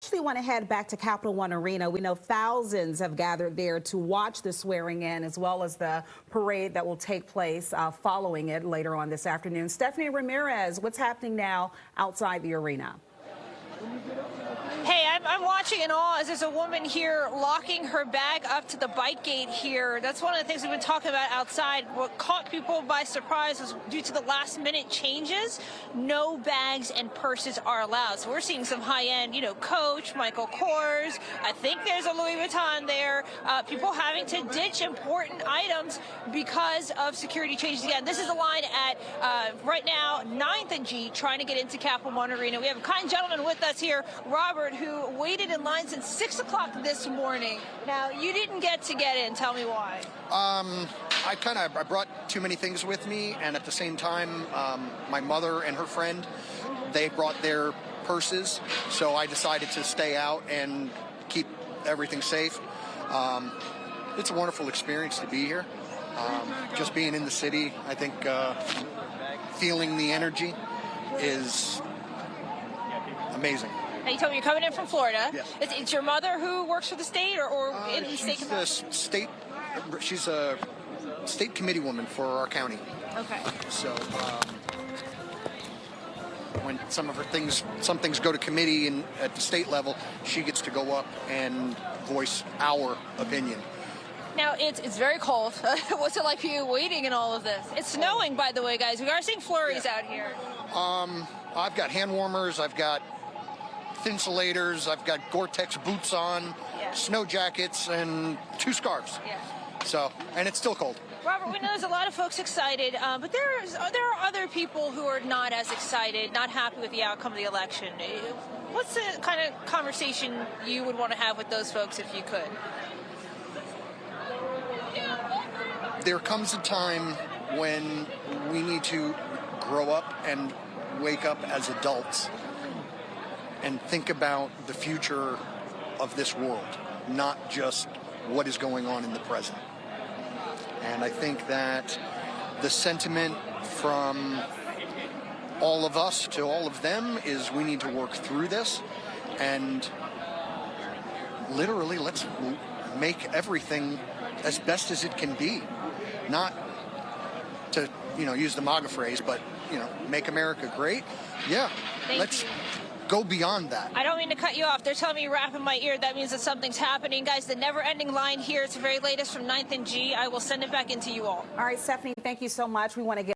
Actually want to head back to Capital One Arena. We know thousands have gathered there to watch the swearing in as well as the parade that will take place following it later on this afternoon. Stephanie Ramirez, what's happening now outside the arena? Hey, I'm watching in awe as there's a woman here locking her bag up to the bike gate here. That's one of the things we've been talking about outside. What caught people by surprise was due to the last-minute changes, no bags and purses are allowed. So we're seeing some high-end, Coach, Michael Kors. I think there's a Louis Vuitton there. People having to ditch important items because of security changes. Again, this is the line at, right now, 9th and G, trying to get into Capital One Arena. We have a kind gentleman with us here, Robert, who waited in line since 6 o'clock this morning. Now, you didn't get in. Tell me why. I brought too many things with me, and at the same time, my mother and her friend, they brought their purses, so I decided to stay out and keep everything safe. It's a wonderful experience to be here. Just being in the city, I think feeling the energy is amazing. Now, you told me you're coming in from Florida. Yes. It's your mother who works for the state or in the state? She's a state committee woman for our county. Okay. So when some things go to committee at the state level, she gets to go up and voice our opinion. Now, it's very cold. What's it like for you waiting in all of this? It's snowing, by the way, guys. We are seeing flurries out here. I've got hand warmers, I've got insulators, I've got Gore-Tex boots on, snow jackets, and 2 scarves. Yeah. So, and it's still cold. Robert, we know there's a lot of folks excited, but there are other people who are not as excited, not happy with the outcome of the election. What's the kind of conversation you would want to have with those folks if you could? There comes a time when we need to grow up and wake up as adults and think about the future of this world, not just what is going on in the present. And I think that the sentiment from all of us to all of them is we need to work through this and literally let's make everything as best as it can be. Not to, use the MAGA phrase, but, make America great. Yeah, let's go beyond that. I don't mean to cut you off. They're telling me rap in my ear. That means that something's happening. Guys, the never-ending line here. It's the very latest from 9th and G. I will send it back into you all. All right, Stephanie, thank you so much. We want to get